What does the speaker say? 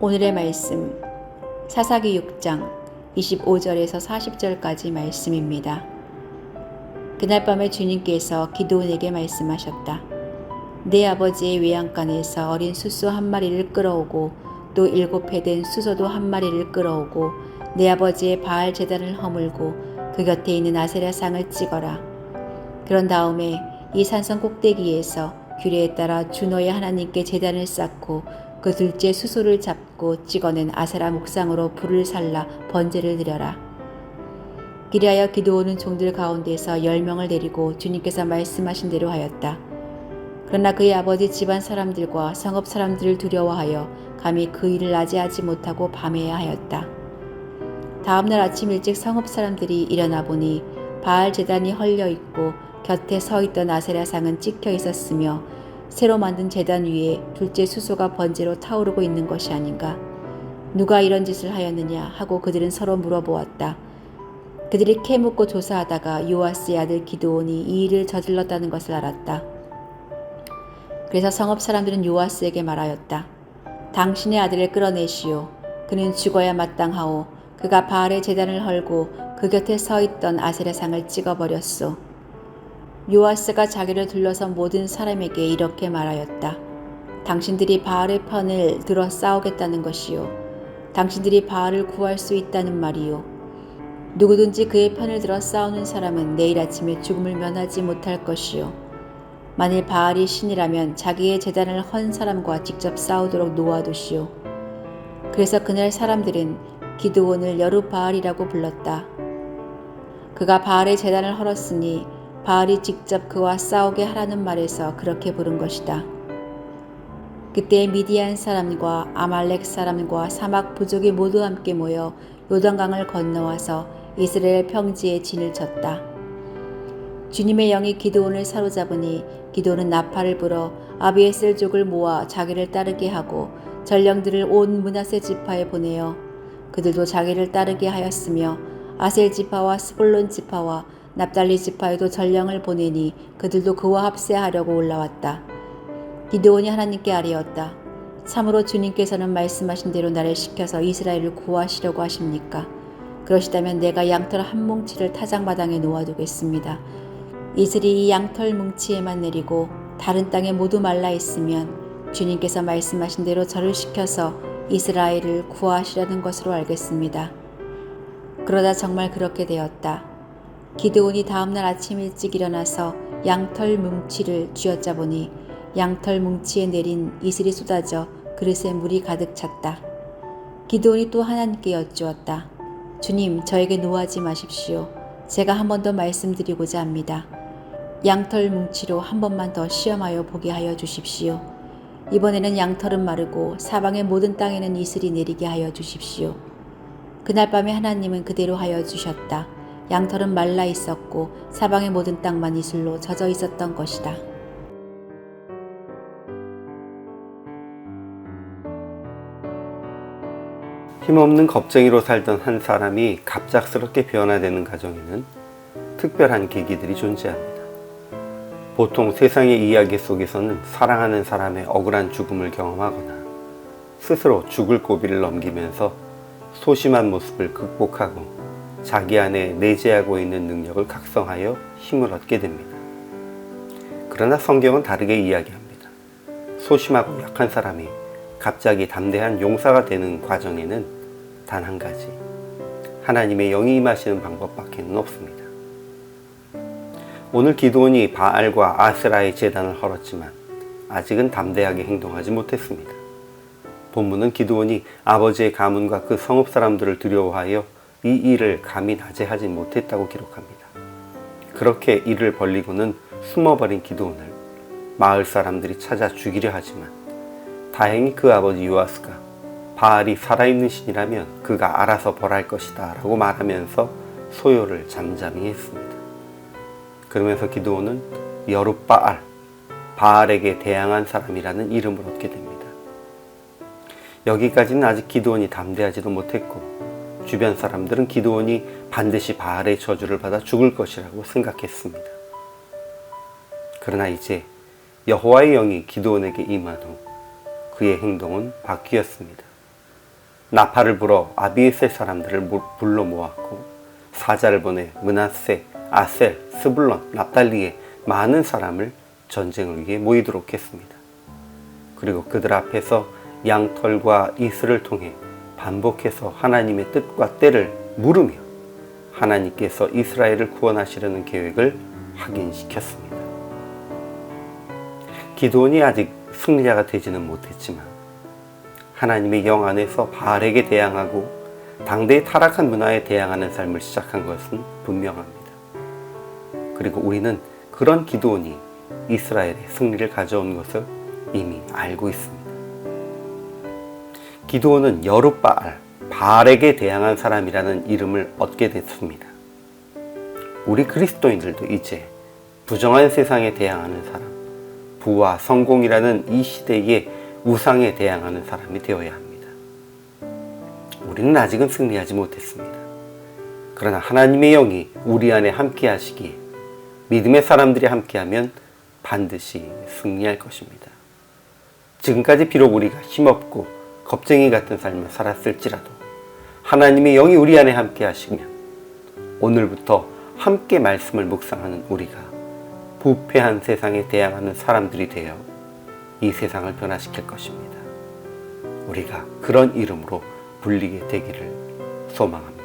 오늘의 말씀 사사기 6장 25절에서 40절까지 말씀입니다. 그날 밤에 주님께서 기드온에게 말씀하셨다. 내 아버지의 외양간에서 어린 수소 한 마리를 끌어오고 또 7회 된 수소도 한 마리를 끌어오고 내 아버지의 바알 제단을 허물고 그 곁에 있는 아세라 상을 찍어라. 그런 다음에 이 산성 꼭대기에서 규례에 따라 주 너의 하나님께 제단을 쌓고 그 둘째 수소를 잡고 찍어낸 아세라 목상으로 불을 살라 번제를 드려라. 그리하여 기드온은 종들 가운데서 10명을 데리고 주님께서 말씀하신 대로 하였다. 그러나 그의 아버지 집안 사람들과 성읍 사람들을 두려워하여 감히 그 일을 낮에 하지 못하고 밤에 하였다. 다음날 아침 일찍 성읍 사람들이 일어나 보니 바알 제단이 헐려 있고 곁에 서 있던 아세라 상은 찍혀 있었으며 새로 만든 제단 위에 둘째 수소가 번제로 타오르고 있는 것이 아닌가. 누가 이런 짓을 하였느냐 하고 그들은 서로 물어보았다. 그들이 캐묻고 조사하다가 요아스의 아들 기드온이 이 일을 저질렀다는 것을 알았다. 그래서 성읍 사람들은 요아스에게 말하였다. 당신의 아들을 끌어내시오. 그는 죽어야 마땅하오. 그가 바알의 제단을 헐고 그 곁에 서 있던 아세라 상을 찍어버렸소. 요아스가 자기를 둘러선 모든 사람에게 이렇게 말하였다. 당신들이 바알의 편을 들어 싸우겠다는 것이요. 당신들이 바알을 구할 수 있다는 말이요. 누구든지 그의 편을 들어 싸우는 사람은 내일 아침에 죽음을 면하지 못할 것이요. 만일 바알이 신이라면 자기의 제단을 헌 사람과 직접 싸우도록 놓아두시오. 그래서 그날 사람들은 기드온을 여룻바알이라고 불렀다. 그가 바알의 제단을 헐었으니 바알이 직접 그와 싸우게 하라는 말에서 그렇게 부른 것이다. 그때 미디안 사람과 아말렉 사람과 사막 부족이 모두 함께 모여 요단강을 건너와서 이스라엘 평지에 진을 쳤다. 주님의 영이 기드온을 사로잡으니 기드온은 나팔을 불어 아비에셀족을 모아 자기를 따르게 하고 전령들을 온 므낫세 지파에 보내어 그들도 자기를 따르게 하였으며 아셀 지파와 스불론 지파와 납달리 지파에도 전령을 보내니 그들도 그와 합세하려고 올라왔다. 기드온이 하나님께 아뢰었다. 참으로 주님께서는 말씀하신 대로 나를 시켜서 이스라엘을 구하시려고 하십니까? 그러시다면 내가 양털 한 뭉치를 타작마당에 놓아두겠습니다. 이슬이 이 양털 뭉치에만 내리고 다른 땅에 모두 말라 있으면 주님께서 말씀하신 대로 저를 시켜서 이스라엘을 구하시려는 것으로 알겠습니다. 그러다 정말 그렇게 되었다. 기드온이 다음날 아침 일찍 일어나서 양털 뭉치를 쥐어짜보니 양털 뭉치에 내린 이슬이 쏟아져 그릇에 물이 가득 찼다. 기드온이 또 하나님께 여쭈었다. 주님, 저에게 노하지 마십시오. 제가 한 번 더 말씀드리고자 합니다. 양털 뭉치로 한 번만 더 시험하여 보게 하여 주십시오. 이번에는 양털은 마르고 사방의 모든 땅에는 이슬이 내리게 하여 주십시오. 그날 밤에 하나님은 그대로 하여 주셨다. 양털은 말라 있었고 사방의 모든 땅만 이슬로 젖어 있었던 것이다. 힘없는 겁쟁이로 살던 한 사람이 갑작스럽게 변화되는 과정에는 특별한 계기들이 존재합니다. 보통 세상의 이야기 속에서는 사랑하는 사람의 억울한 죽음을 경험하거나 스스로 죽을 고비를 넘기면서 소심한 모습을 극복하고 자기 안에 내재하고 있는 능력을 각성하여 힘을 얻게 됩니다. 그러나 성경은 다르게 이야기합니다. 소심하고 약한 사람이 갑자기 담대한 용사가 되는 과정에는 단 한 가지, 하나님의 영이 임하시는 방법밖에는 없습니다. 오늘 기드온이 바알과 아세라의 제단을 헐었지만 아직은 담대하게 행동하지 못했습니다. 본문은 기드온이 아버지의 가문과 그 성읍 사람들을 두려워하여 이 일을 감히 낮에 하지 못했다고 기록합니다. 그렇게 일을 벌리고는 숨어버린 기드온을 마을 사람들이 찾아 죽이려 하지만 다행히 그 아버지 요아스가 바알이 살아있는 신이라면 그가 알아서 벌할 것이다 라고 말하면서 소요를 잠잠히 했습니다. 그러면서 기드온은 여룻바알, 바알에게 대항한 사람이라는 이름을 얻게 됩니다. 여기까지는 아직 기드온이 담대하지도 못했고 주변 사람들은 기드온이 반드시 바알의 저주를 받아 죽을 것이라고 생각했습니다. 그러나 이제 여호와의 영이 기드온에게 임한 후 그의 행동은 바뀌었습니다. 나팔을 불어 아비에셀 사람들을 불러 모았고 사자를 보내 므낫세, 아셀, 스불론, 납달리의 많은 사람을 전쟁을 위해 모이도록 했습니다. 그리고 그들 앞에서 양털과 이슬을 통해 반복해서 하나님의 뜻과 때를 물으며 하나님께서 이스라엘을 구원하시려는 계획을 확인시켰습니다. 기드온이 아직 승리자가 되지는 못했지만 하나님의 영 안에서 바알에게 대항하고 당대의 타락한 문화에 대항하는 삶을 시작한 것은 분명합니다. 그리고 우리는 그런 기드온이 이스라엘의 승리를 가져온 것을 이미 알고 있습니다. 기드온은 여룻바알, 바알에게 대항한 사람이라는 이름을 얻게 됐습니다. 우리 그리스도인들도 이제 부정한 세상에 대항하는 사람, 부와 성공이라는 이 시대의 우상에 대항하는 사람이 되어야 합니다. 우리는 아직은 승리하지 못했습니다. 그러나 하나님의 영이 우리 안에 함께 하시기에 믿음의 사람들이 함께하면 반드시 승리할 것입니다. 지금까지 비록 우리가 힘없고 겁쟁이 같은 삶을 살았을지라도 하나님의 영이 우리 안에 함께 하시면 오늘부터 함께 말씀을 묵상하는 우리가 부패한 세상에 대항하는 사람들이 되어 이 세상을 변화시킬 것입니다. 우리가 그런 이름으로 불리게 되기를 소망합니다.